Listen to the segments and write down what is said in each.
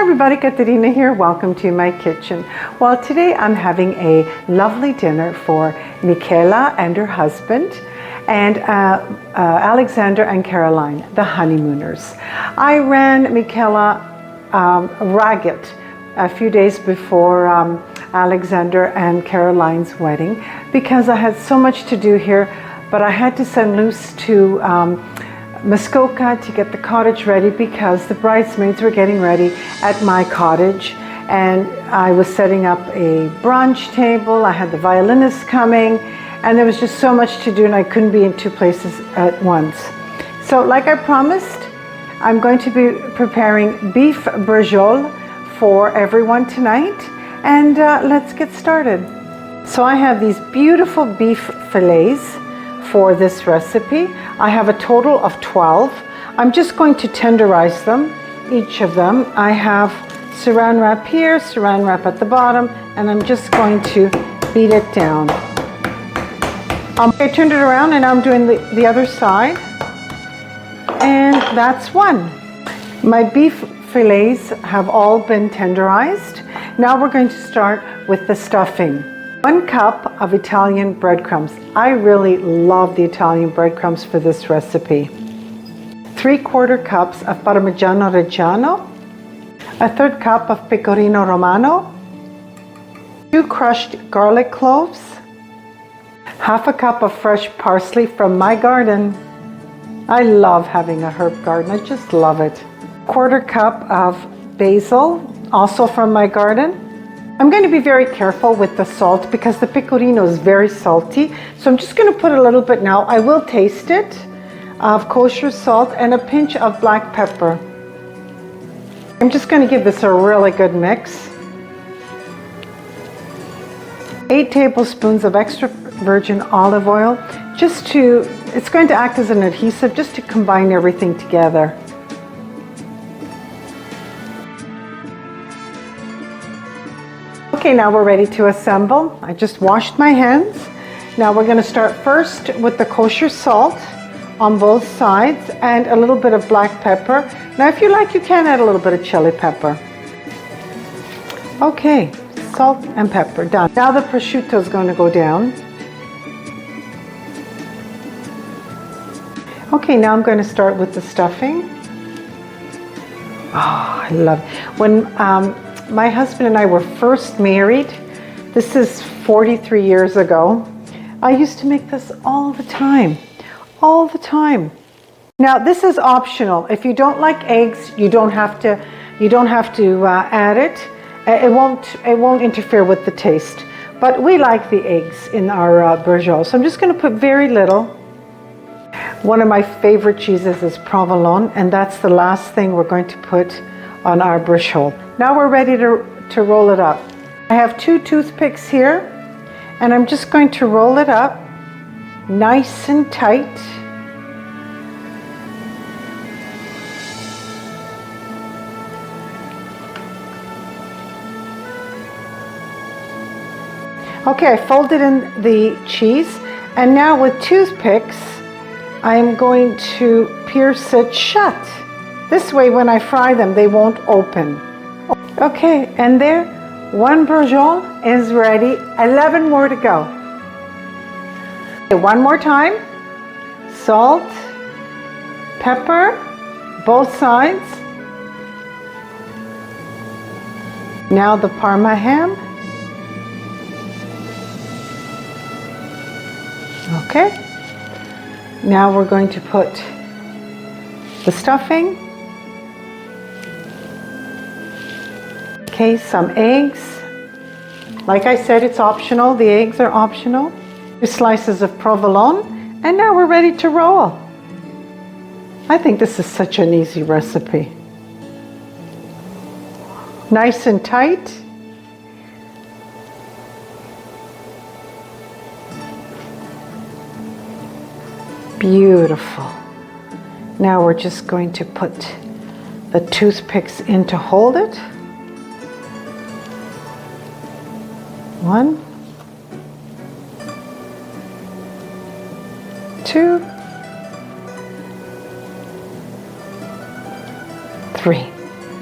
everybody, Katerina here. Welcome to my kitchen. Well, today I'm having a lovely dinner for Michaela and her husband and Alexander and Caroline, the honeymooners. I ran Michaela ragged a few days before Alexander and Caroline's wedding because I had so much to do here, but I had to send loose to Muskoka to get the cottage ready because the bridesmaids were getting ready at my cottage, and I was setting up a brunch table. I had the violinists coming, and there was just so much to do and I couldn't be in two places at once. So like I promised, I'm going to be preparing beef braciole for everyone tonight, and let's get started. So I have these beautiful beef fillets for this recipe. I have a total of 12. I'm just going to tenderize them, each of them. I have saran wrap here, saran wrap at the bottom, and I'm just going to beat it down. I turned it around and I'm doing the other side. And that's one. My beef fillets have all been tenderized. Now we're going to start with the stuffing. 1 cup of Italian breadcrumbs. I really love the Italian breadcrumbs for this recipe. 3/4 cups of Parmigiano Reggiano. 1/3 cup of Pecorino Romano. 2 crushed garlic cloves. 1/2 cup of fresh parsley from my garden. I love having a herb garden. I just love it. 1/4 cup of basil, also from my garden. I'm going to be very careful with the salt because the pecorino is very salty. So I'm just going to put a little bit now. I will taste it of kosher salt and a pinch of black pepper. I'm just going to give this a really good mix. 8 tablespoons of extra virgin olive oil, it's going to act as an adhesive just to combine everything together. Okay, now we're ready to assemble. I just washed my hands. Now we're going to start first with the kosher salt on both sides and a little bit of black pepper. Now if you like, you can add a little bit of chili pepper. Okay, salt and pepper, done. Now the prosciutto is going to go down. Okay, now I'm going to start with the stuffing. Oh, I love it. When my husband and I were first married, this is 43 years ago, I used to make this all the time. Now this is optional. If you don't like eggs, you don't have to add it. It won't interfere with the taste. But we like the eggs in our braciole, so I'm just going to put very little. One of my favorite cheeses is provolone, and that's the last thing we're going to put on our braciole. Now we're ready to roll it up. I have 2 toothpicks here, and I'm just going to roll it up nice and tight. Okay, I folded in the cheese, and now with toothpicks, I'm going to pierce it shut. This way, when I fry them, they won't open. Okay, and there, 1 braciole is ready. 11 more to go. Okay, one more time. Salt, pepper, both sides. Now the Parma ham. Okay. Now we're going to put the stuffing. Okay, some eggs. Like I said, it's optional. The eggs are optional. 2 slices of provolone. And now we're ready to roll. I think this is such an easy recipe. Nice and tight. Beautiful. Now we're just going to put the toothpicks in to hold it. 1, 2, 3,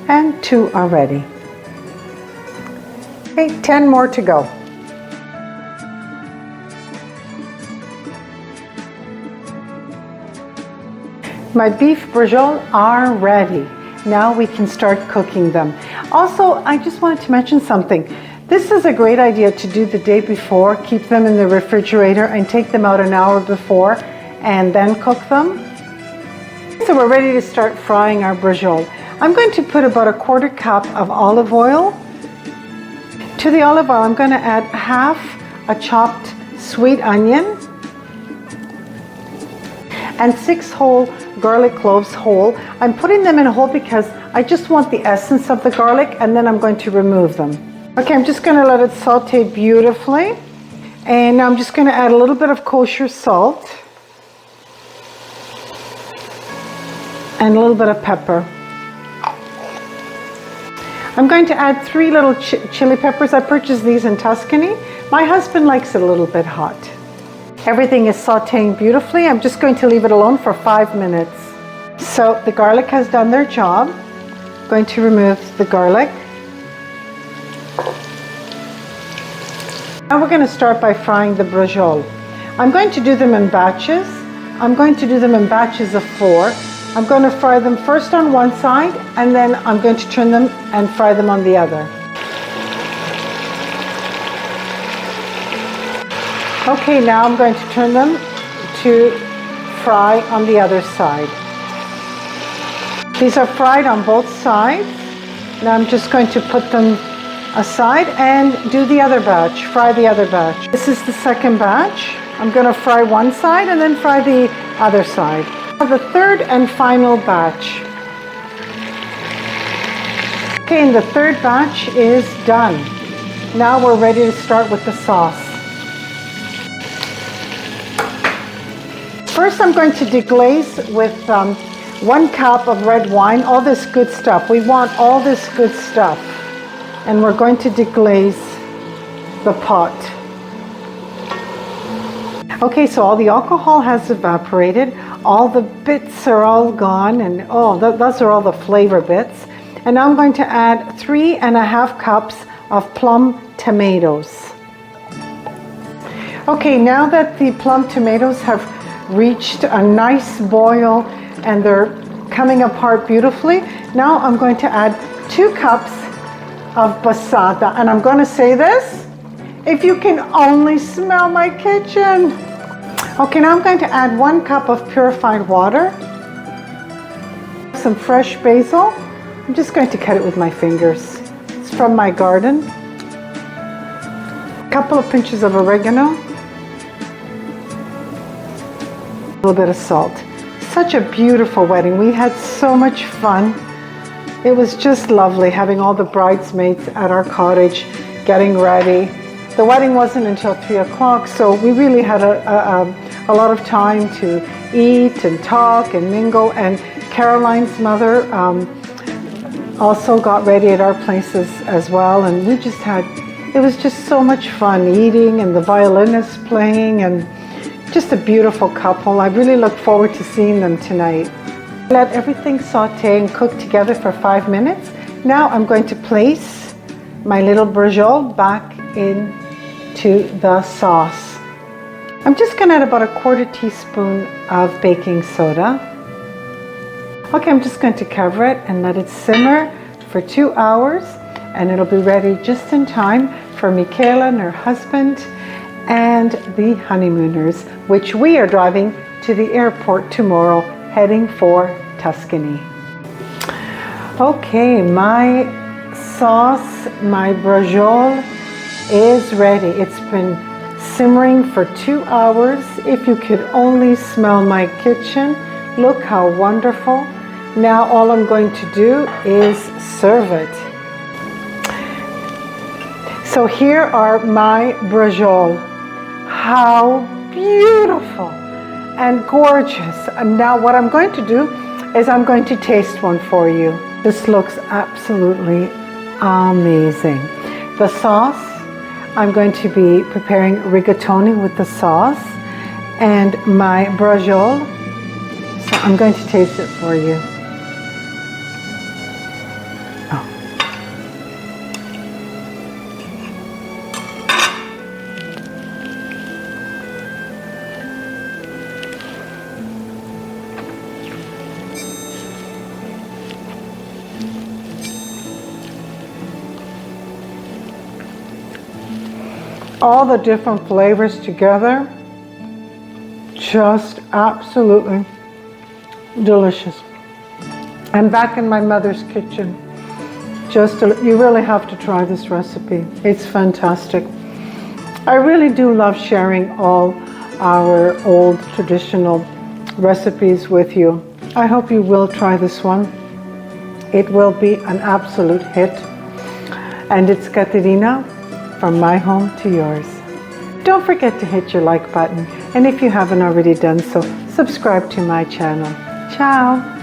and 2. 2 are ready. Okay, 10 more to go. My beef braciole are ready. Now we can start cooking them. Also, I just wanted to mention something. This is a great idea to do the day before. Keep them in the refrigerator and take them out an hour before and then cook them. So we're ready to start frying our braciole. I'm going to put about a 1/4 cup of olive oil. To the olive oil, I'm going to add half a chopped sweet onion and 6 whole garlic cloves whole. I'm putting them in whole because I just want the essence of the garlic, and then I'm going to remove them. Okay, I'm just going to let it saute beautifully, and now I'm just going to add a little bit of kosher salt and a little bit of pepper. I'm going to add 3 little chili peppers. I purchased these in Tuscany. My husband likes it a little bit hot. Everything is sauteing beautifully. I'm just going to leave it alone for 5 minutes. So the garlic has done their job. I'm going to remove the garlic. Now we're going to start by frying the braciole. I'm going to do them in batches. I'm going to do them in batches of 4. I'm going to fry them first on one side, and then I'm going to turn them and fry them on the other. Okay, now I'm going to turn them to fry on the other side. These are fried on both sides. Now I'm just going to put them aside and do the other batch, fry the other batch. This is the second batch. I'm going to fry one side and then fry the other side. The third and final batch. Okay, and the third batch is done. Now we're ready to start with the sauce. First, I'm going to deglaze with 1 cup of red wine, all this good stuff. We want all this good stuff. And we're going to deglaze the pot. Okay, so all the alcohol has evaporated. All the bits are all gone, and those are all the flavor bits. And now I'm going to add 3.5 cups of plum tomatoes. Okay, now that the plum tomatoes have reached a nice boil and they're coming apart beautifully, now I'm going to add 2 cups of passata. And I'm going to say this, if you can only smell my kitchen. Okay, now I'm going to add 1 cup of purified water, some fresh basil. I'm just going to cut it with my fingers. It's from my garden. A couple of pinches of oregano. A little bit of salt. Such a beautiful wedding. We had so much fun. It was just lovely having all the bridesmaids at our cottage getting ready. The wedding wasn't until 3 o'clock, so we really had a lot of time to eat and talk and mingle. And Caroline's mother also got ready at our places as well, and we just had, it was just so much fun eating and the violinist playing, and just a beautiful couple. I really look forward to seeing them tonight. Let everything saute and cook together for 5 minutes. Now I'm going to place my little braciole back into the sauce. I'm just going to add about a 1/4 teaspoon of baking soda. Okay, I'm just going to cover it and let it simmer for 2 hours, and it'll be ready just in time for Michaela and her husband and the honeymooners, which we are driving to the airport tomorrow, heading for Tuscany. Okay, my sauce, my braciole is ready. It's been simmering for 2 hours. If you could only smell my kitchen, look how wonderful. Now all I'm going to do is serve it. So here are my braciole. How beautiful and gorgeous. And now what I'm going to do is I'm going to taste one for you. This looks absolutely amazing. The sauce, I'm going to be preparing rigatoni with the sauce and my braciole. So I'm going to taste it for you. Oh, all the different flavors together. Just absolutely delicious. I'm back in my mother's kitchen. You really have to try this recipe. It's fantastic. I really do love sharing all our old traditional recipes with you. I hope you will try this one. It will be an absolute hit. And it's Caterina, from my home to yours. Don't forget to hit your like button. And if you haven't already done so, subscribe to my channel. Ciao.